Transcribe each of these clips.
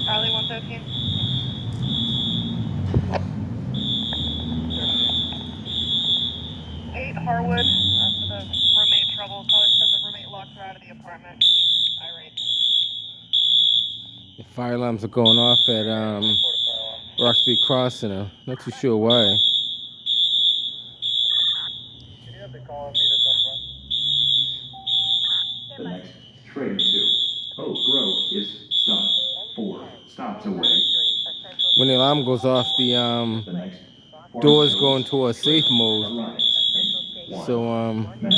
Alley 113. 8 Harwood, for the roommate trouble. Probably said the roommate locked her out of the apartment. She's irate. The fire alarms are going off at Roxbury Crossing. I'm not too sure why. Can you have the call meet us up front? The next train to Oak Grove is stopped 4 stops away. When the alarm goes off, the The next doors go into a safe mode. arrives in 1 So minute.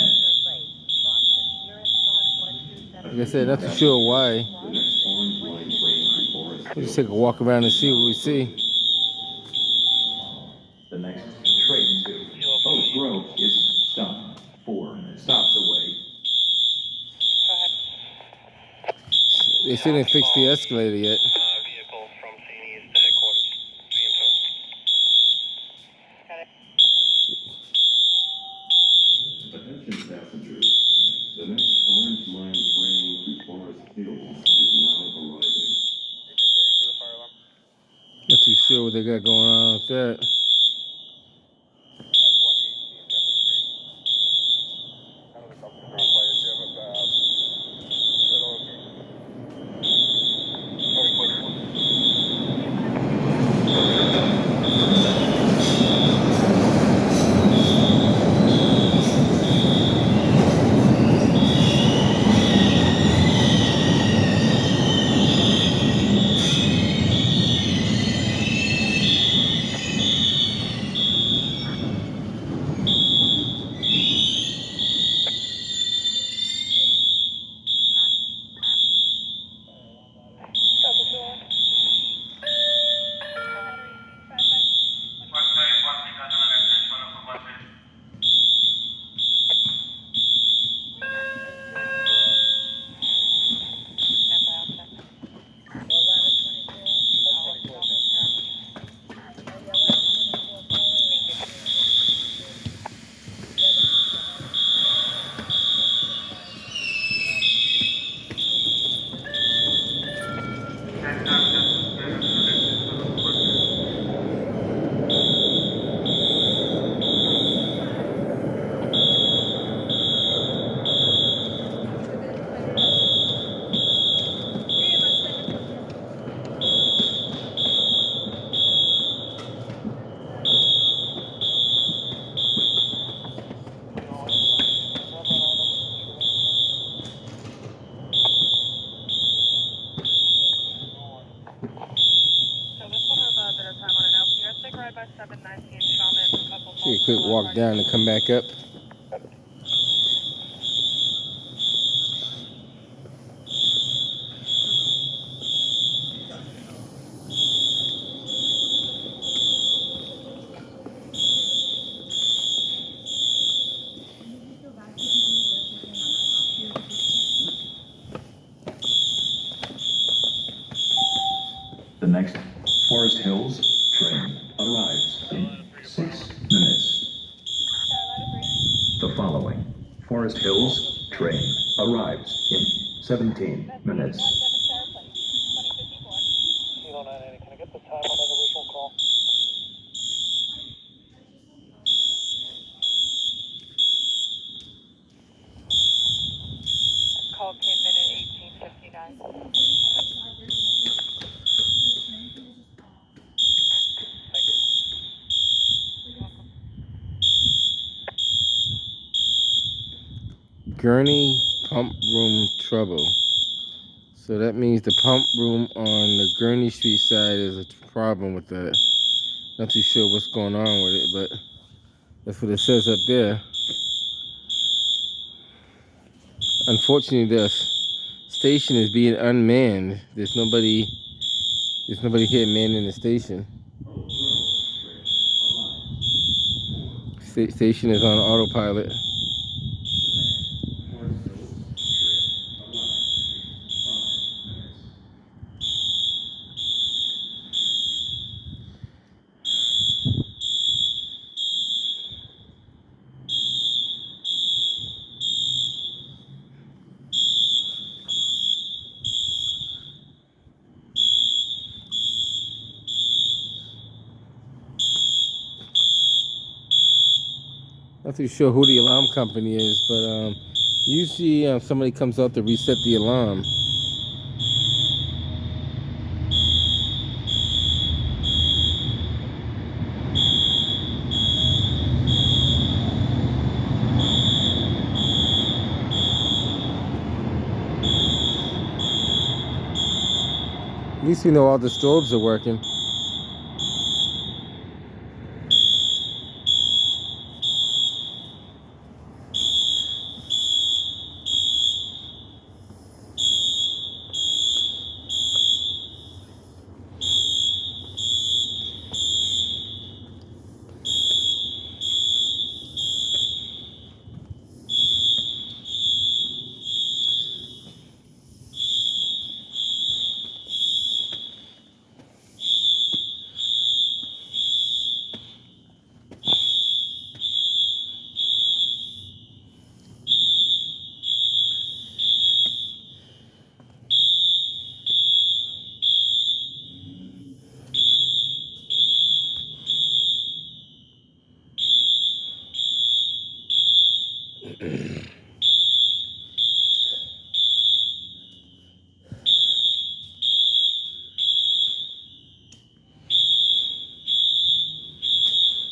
like I said, not too sure why. The next Orange Line train to Forest We'll just Hills. take a walk around and see what we see. The next train to Oak Grove is stopped 4 stops away. They still didn't fix the escalator yet. Vehicle from St. E's to headquarters. Being told. Got it. Attention passengers, the next Orange Line train to Forest Hills is now arriving. Not too sure what they got going on with that. Take a quick walk down and come back up. The next Forest Hills train arrives in 6 minutes. The following Forest Hills train arrives in 17 minutes. Kilo 980, can I get the time on that original call? Call came in at 18:59. Thank you. You're welcome. Gurney pump room trouble. So that means the pump room on the Gurney Street side is a problem with that. Not too sure what's going on with it, but that's what it says up there. Unfortunately, the station is being unmanned. There's nobody here manning the station. Station is on autopilot. Not too sure who the alarm company is, but usually somebody comes out to reset the alarm. At least we know all the strobes are working.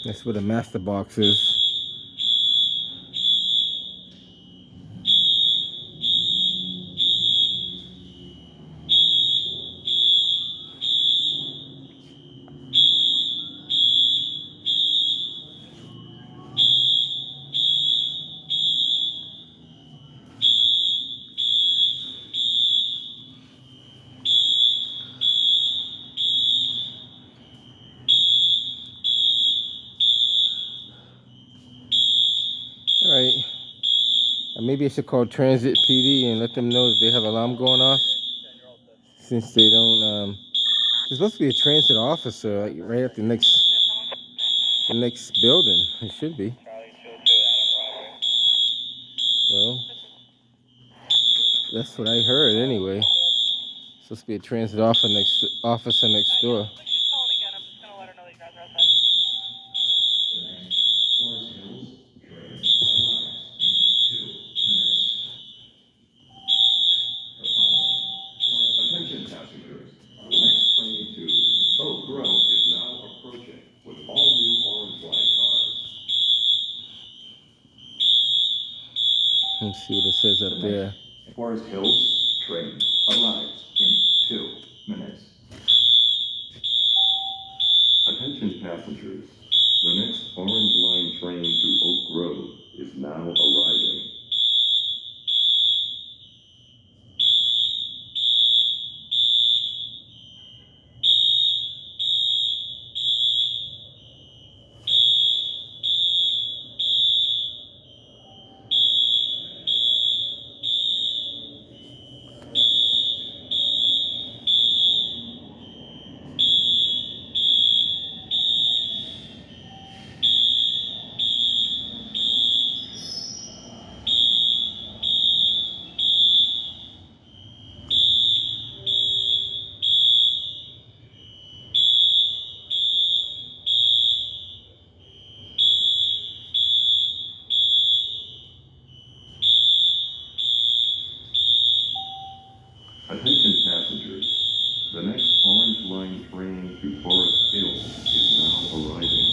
That's where the master box is. All right. Maybe I should call Transit PD and let them know that they have alarm going off. Since they don't, there's supposed to be a transit officer like, right at the next building. It should be. Well, that's what I heard anyway. Supposed to be a transit officer next door. When she's calling again, I'm just gonna let her know that you guys are outside. The next Forest Hills train arrives in 2 minutes. The following Forest Attention passengers. The next train to Oak Grove is now approaching with all new orange light cars. Let's see what it says up there. Forest Hills train arrives in 2 minutes. Attention passengers. The next orange line train to Oak Grove is now arriving. Attention passengers. The next orange line train to Forest Hills is now arriving.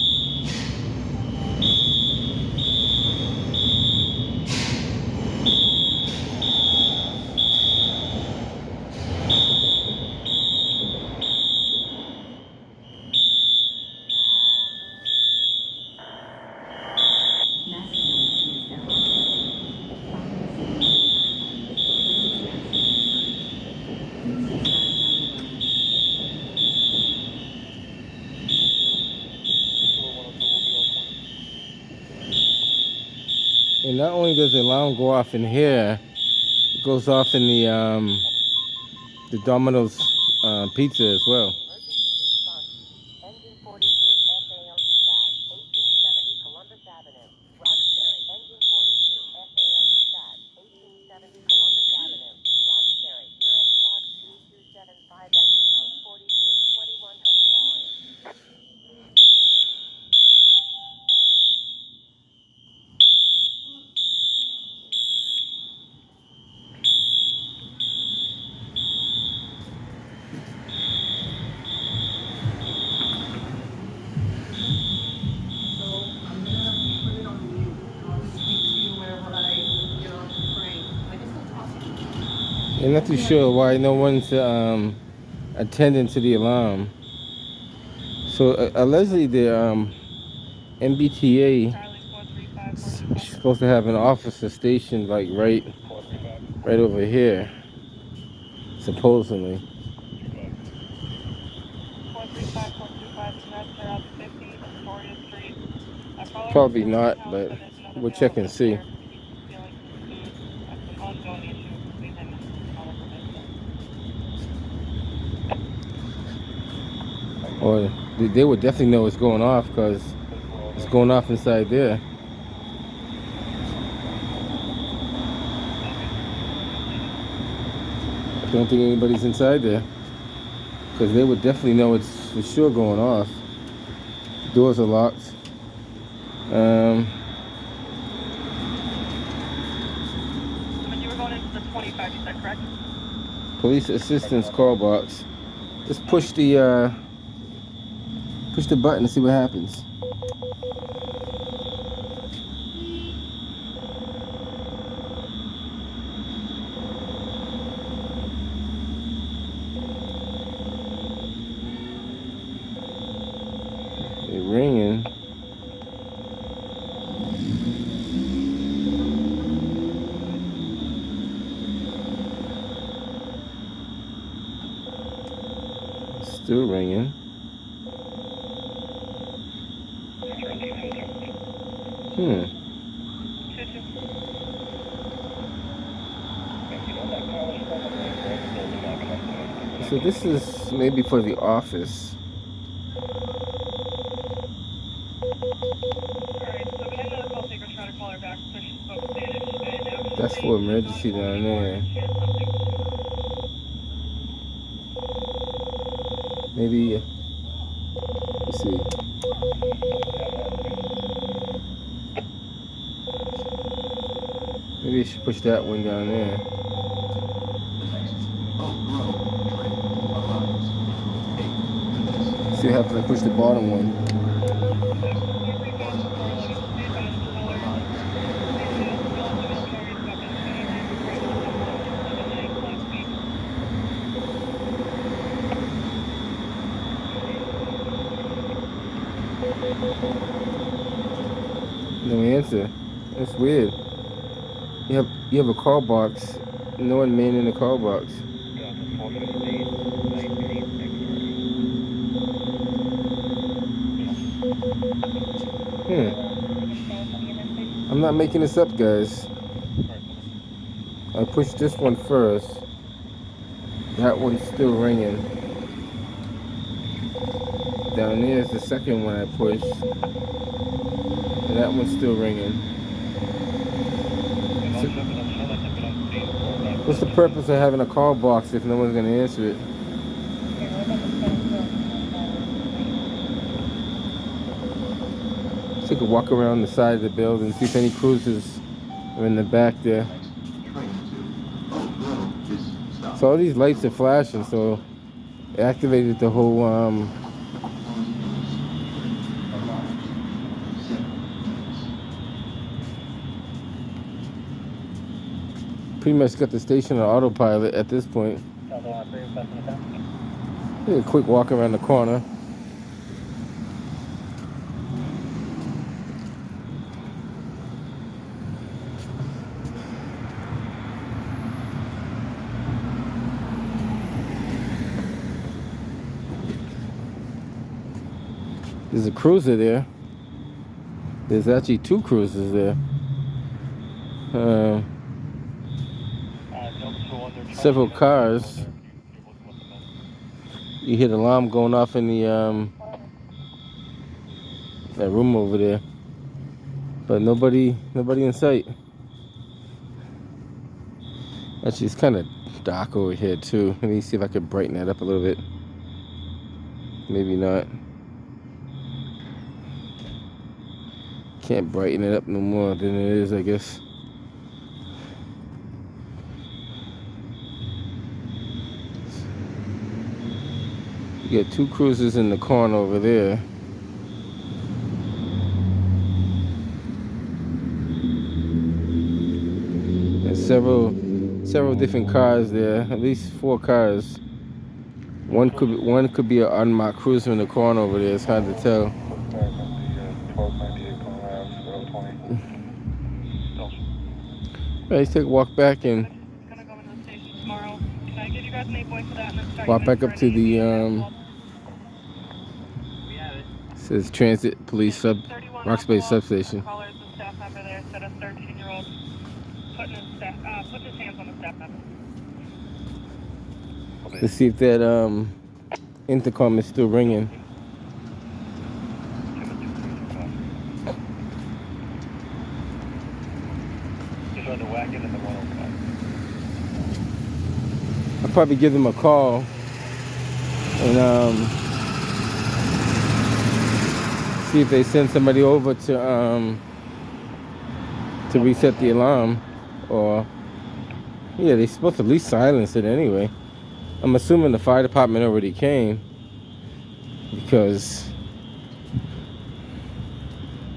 And not only does the alarm go off in here, it goes off in the Domino's pizza as well. Emergency response. Engine 42, FAL dispatch, 1870 Columbus Avenue, Roxbury. Engine 42, FAL dispatch, 1870 Columbus Avenue, Roxbury. Nearest box 2275, engine house 42, $2,100. They're not too sure why no one's attending to the alarm. So allegedly the MBTA Charlie 435, is supposed to have an officer stationed like right over here, supposedly. 435, 425, tonight they're out 50, Astoria Street. Probably not, but we'll check and see. That's an ongoing issue between him and another provincial. Or they would definitely know what's going off because it's going off inside there. I don't think anybody's inside there because they would definitely know it's for sure going off. The doors are locked. When you were going into the 25, you said, correct? Police assistance call box. Just push the button and see what happens. It's ringing. Still ringing. So this is maybe for the office. That's for emergency down there. Maybe, let's see. Maybe I should push that one down there. See what happens if I push the bottom one. No answer. That's weird. You have a call box. No one man in the call box. I'm not making this up, guys. I pushed this one first. That one's still ringing. Down there is the second one I pushed. And that one's still ringing. So, what's the purpose of having a call box if no one's going to answer it? Take a walk around the side of the building, see if any cruisers are in the back there. So all these lights are flashing, so it activated the whole pretty much got the station on autopilot at this point. Take a quick walk around the corner. There's a cruiser there. There's actually two cruisers there. Several cars. You hear the alarm going off in the that room over there, but nobody in sight. Actually, it's kind of dark over here too. Let me see if I can brighten that up a little bit. Maybe not. Can't brighten it up no more than it is, I guess. You got two cruisers in the corner over there. And several several different cars there. At least 4 cars. One could be an unmarked cruiser in the corner over there. It's hard to tell. 1298 calling out 020. Let's take a walk back and Gonna go into the station tomorrow. Can I give you guys an 8 point for that and then start walk you back in up for to an the ETA? says Transit Police Roxbury substation. Caller is the staff member there. Said a 13-year-old putting his hands on the staff member. Let's see if that intercom is still ringing. Just on the wagon and the 105. I'll probably give them a call and see if they send somebody over to reset the alarm, or yeah, they're supposed to at least silence it anyway. I'm assuming the fire department already came because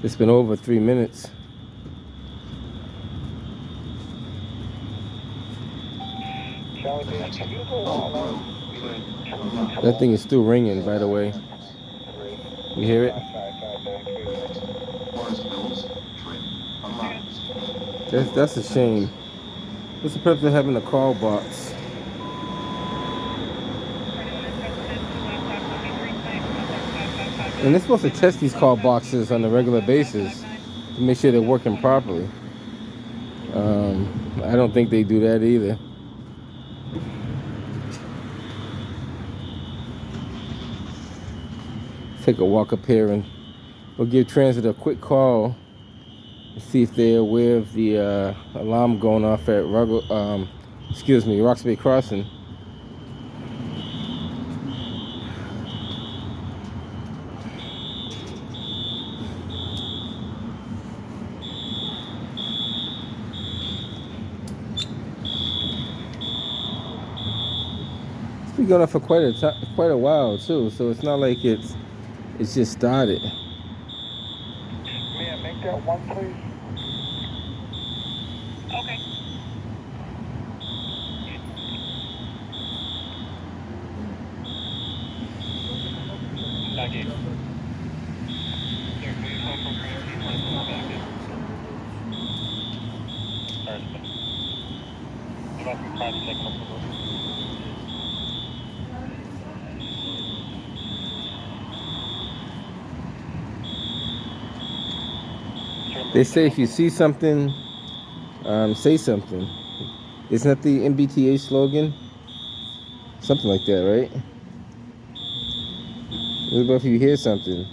it's been over 3 minutes. That thing is still ringing, by the way. You hear it? Forest Hills, train arrives. That's a shame. What's the purpose of having a call box? And they're supposed to test these call boxes on a regular basis to make sure they're working properly. I don't think they do that either. Take a walk up here and we'll give Transit a quick call and see if they're aware of the alarm going off at Roxbury Crossing. It's been going on for quite a while too, so it's not like it's just started. May I make that one, please? Okay. Thank you. They say if you see something, say something. Isn't that the MBTA slogan? Something like that, right? What about if you hear something?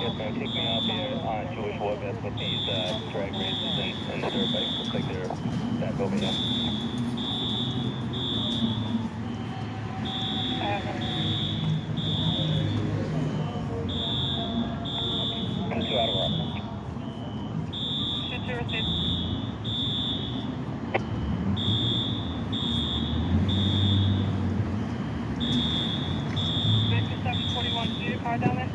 Yes, ma'am, take me out there on Jewish War Vest with these drag races and the dirt bikes. Looks like they're back over here. Put you out of order. Should you receive? Victor 741, see your car down there?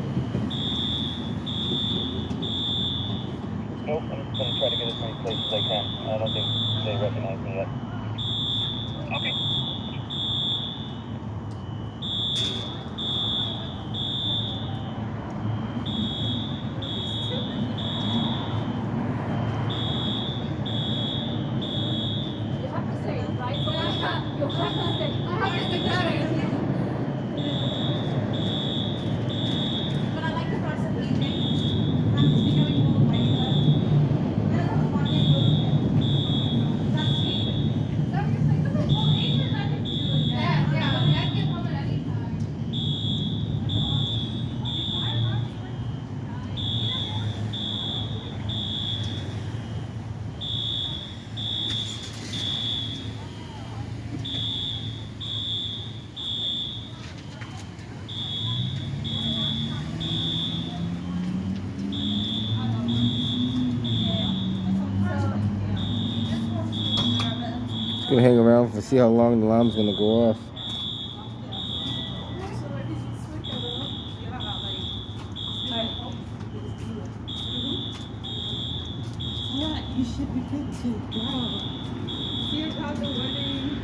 Nope, I'm just going to try to get as many places as I can. I don't think they recognize me yet. Okay. gonna hang around for see how long the alarm's gonna go off. Yeah, you should be good to go. See about the wedding.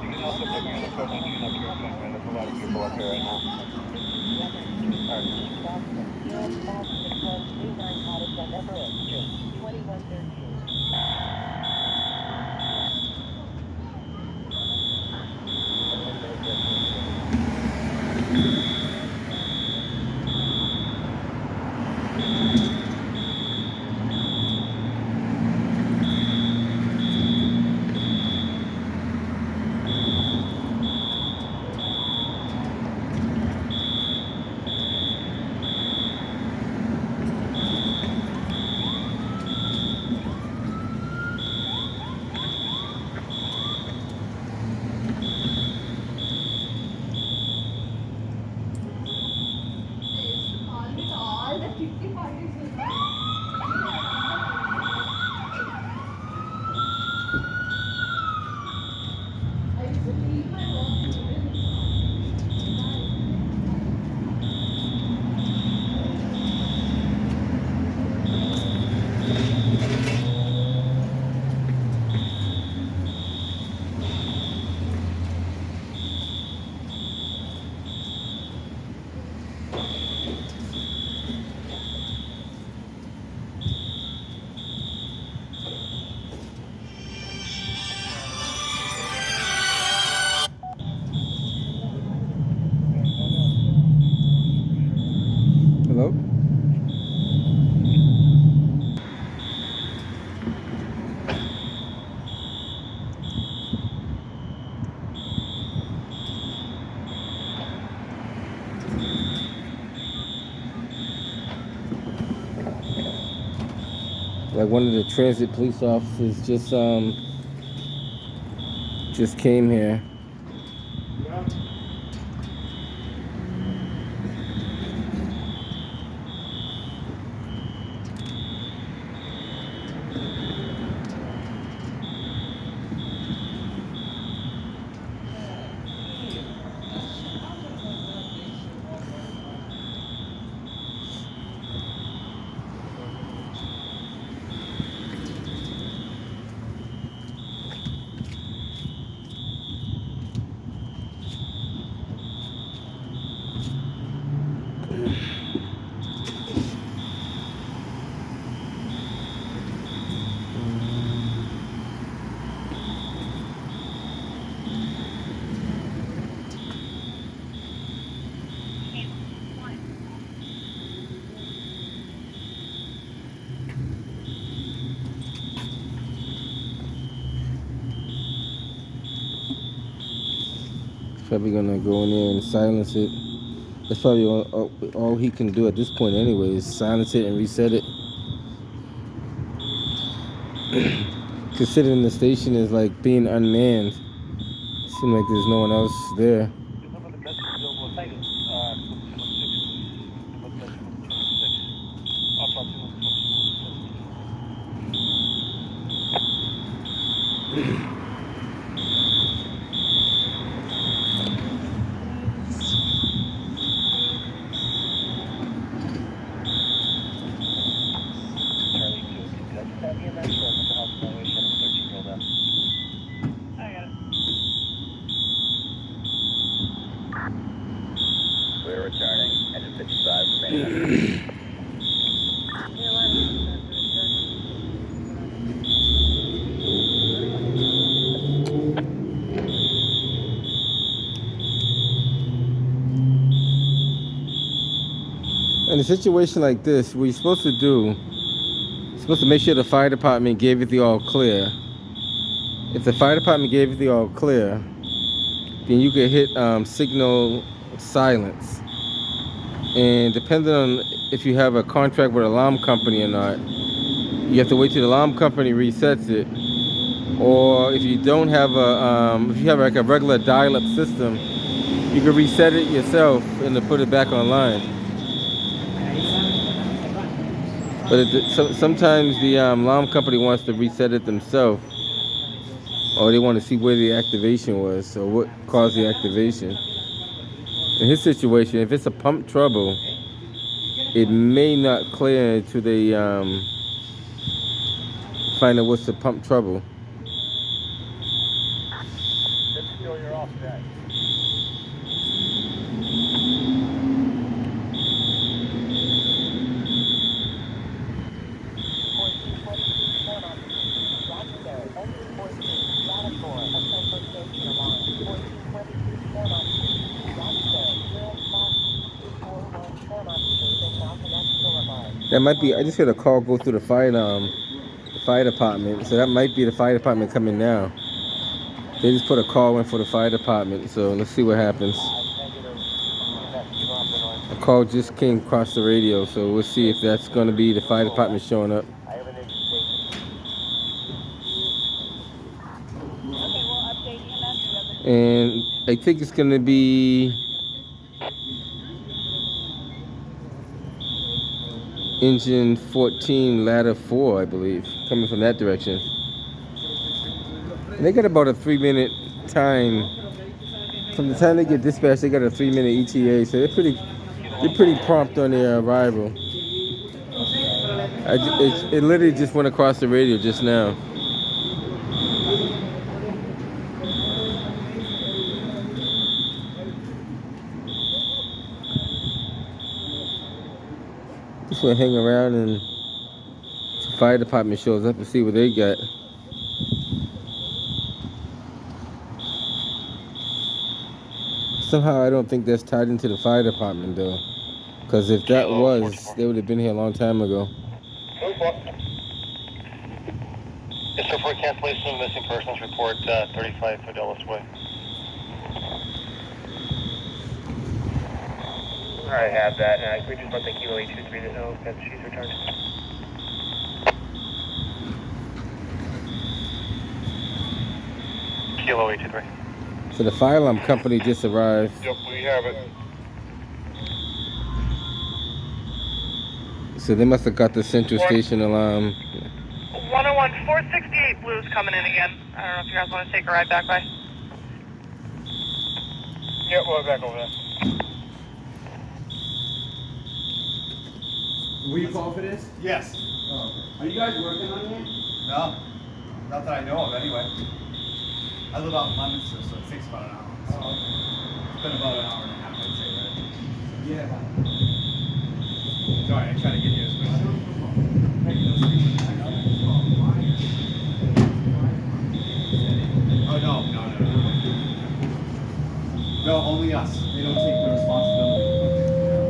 You can also put me on the 419 up here, man. There's a lot of people up here right now. Hello? Like one of the transit police officers just came here. Probably gonna go in there and silence it. That's probably all he can do at this point anyway, is silence it and reset it. considering the station is like being unmanned. Seems like there's no one else there. I got it. We're returning. Engine 55 remaining. In a situation like this, what you're supposed to do, you're supposed to make sure the fire department gave it the all clear. If the fire department gave it the all clear, then you could hit signal silence. And depending on if you have a contract with an alarm company or not, you have to wait till the alarm company resets it. Or if you don't have if you have like a regular dial-up system, you can reset it yourself and then put it back online. But sometimes the alarm company wants to reset it themselves, or they want to see where the activation was, or what caused the activation. In his situation, if it's a pump trouble, it may not clear until they find out what's the pump trouble. You're off today. That might be. I just heard a call go through the fire department, so that might be the fire department coming now. They just put a call in for the fire department, so let's see what happens. A call just came across the radio, so we'll see if that's going to be the fire department showing up. And I think it's going to be engine 14, ladder 4, I believe, coming from that direction. And they got about a 3-minute time. From the time they get dispatched, they got a 3-minute ETA, so they're pretty prompt on their arrival. It literally just went across the radio just now. Just want to hang around and the fire department shows up and see what they got. Somehow I don't think that's tied into the fire department though, because if that was, they would have been here a long time ago. Yes, sir, for cancellation of missing persons report 35 Fidelis Way. I have that, and we just want the Kilo 823 to know that she's returned. Kilo 823. So the fire alarm company just arrived. Yep, we have it. So they must have got the central station alarm. 101, 468 Blue's coming in again. I don't know if you guys want to take a ride back by. Yep, we'll back over there. Will you call for this? Yes. Oh, okay. Are you guys working on it? No. Not that I know of, anyway. I live out in Leominster, so it takes about an hour. So it's been about an hour and a half, I'd say, right? Yeah. Sorry, I try to get you as quick as Oh, no. No, only us. They don't take the responsibility.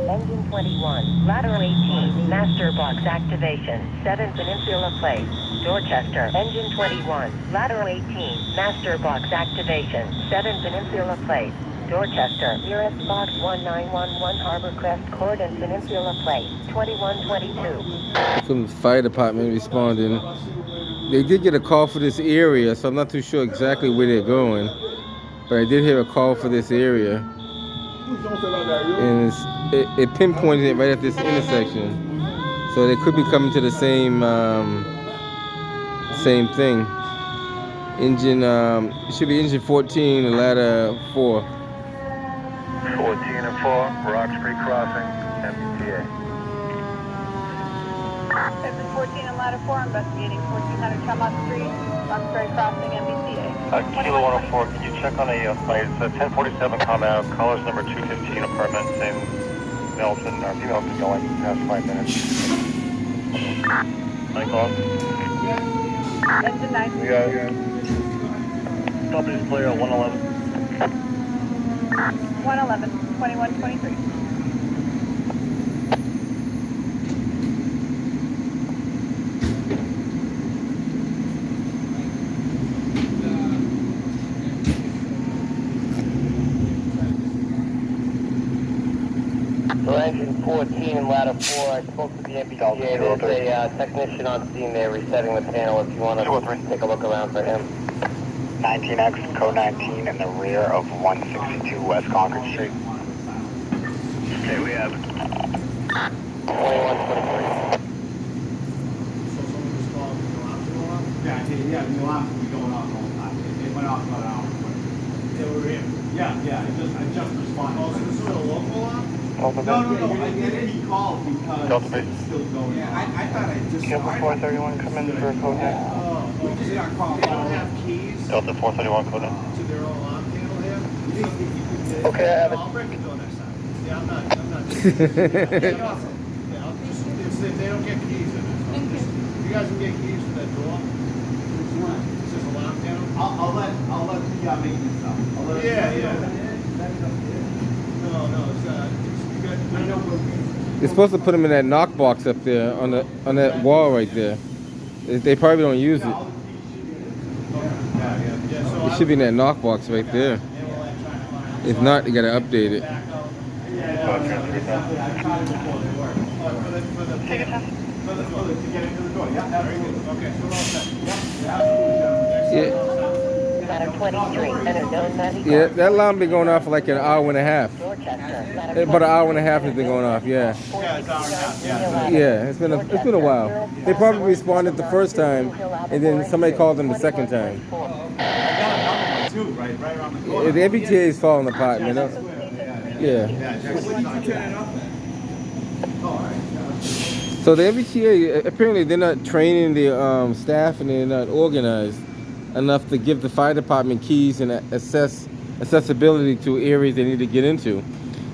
Engine 21, ladder 18, master box activation, 7 Peninsula Place, Dorchester. Engine 21, ladder 18, master box activation, 7 Peninsula Place, Dorchester. Nearest box 1911 Harbor Crest Court and Peninsula Place, 2122. From the fire department responding. They did get a call for this area, so I'm not too sure exactly where they're going. But I did hear a call for this area. And it pinpointed it right at this intersection. So they could be coming to the same thing. Engine, it should be engine 14, the ladder 4. 14 and 4, Roxbury Crossing, MBTA. Engine 14 and ladder 4, investigating 1400 Tremont Street, Roxbury Crossing, MBTA. Kilo 104, can you check on a flight? It's 1047 coming out, callers number 215 apartment, same Nelson, or female been going past 5 minutes. Night call. Engine 9. We got company's player 111. 111, 2123. So engine 14 and ladder 4, I spoke to the MBTA. There's a technician on scene there resetting the panel if you want to take a look around for him. 19X, code 19 in the rear of 162 West Concord Street. Okay, we have it. 2123. Yeah, the alarm will be going off all the time. It went off about an hour ago. They were in. Yeah, I just responded. Oh, so this is a local alarm? Delta No, I didn't. He called because Delta Bay. it's still going. Yeah, I thought I just. Delta 431 come in for a code now. Oh, We just got called. they don't have keys Delta 431 code now. to their own alarm panel here? Okay, I have it. I'll break the door next time. Yeah, I'm not. Yeah, I'll just, if they don't get keys in it. You guys can get keys for that door? It's just alarm panel? I'll let the maintenance know. Yeah. No, it's, you got, I know They're supposed to put them in that knock box up there on that wall right there. They probably don't use it. It should be in that knock box right there. If not, they gotta update it. Take your time. To get into the door, yeah, absolutely. Okay, so we're all set. Yeah, Ladder 23, center zone 90. yeah, that alarm been going off for like an hour and a half. Dorchester, ladder About an hour and a half has been going off. Yeah, yeah, it's been a while. They probably responded the first time, and then somebody called them the second time. I got another one too, right around the corner. The MBTA is falling apart, man. Yeah. So the MBTA, apparently they're not training the staff, and they're not organized enough to give the fire department keys and accessibility to areas they need to get into.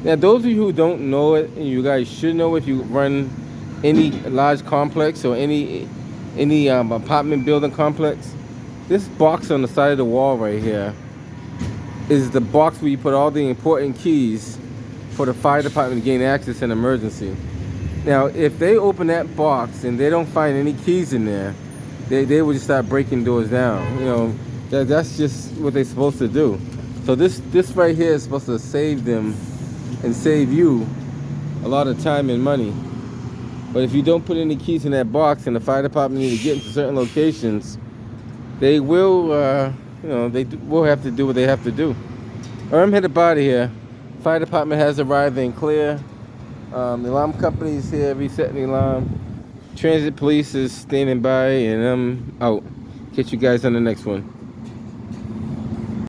Now, those of you who don't know it, and you guys should know if you run any large complex or any apartment building complex, this box on the side of the wall right here is the box where you put all the important keys for the fire department to gain access in emergency. Now, if they open that box and they don't find any keys in there, they would just start breaking doors down. You know, that's just what they're supposed to do. So this right here is supposed to save them and save you a lot of time and money. But if you don't put any keys in that box and the fire department need to get into certain locations, they will, they will have to do what they have to do. All right, I'm headed out of here. Fire department has arrived and clear. The alarm company is here resetting the alarm. Transit police is standing by, and I'm out. Catch you guys on the next one.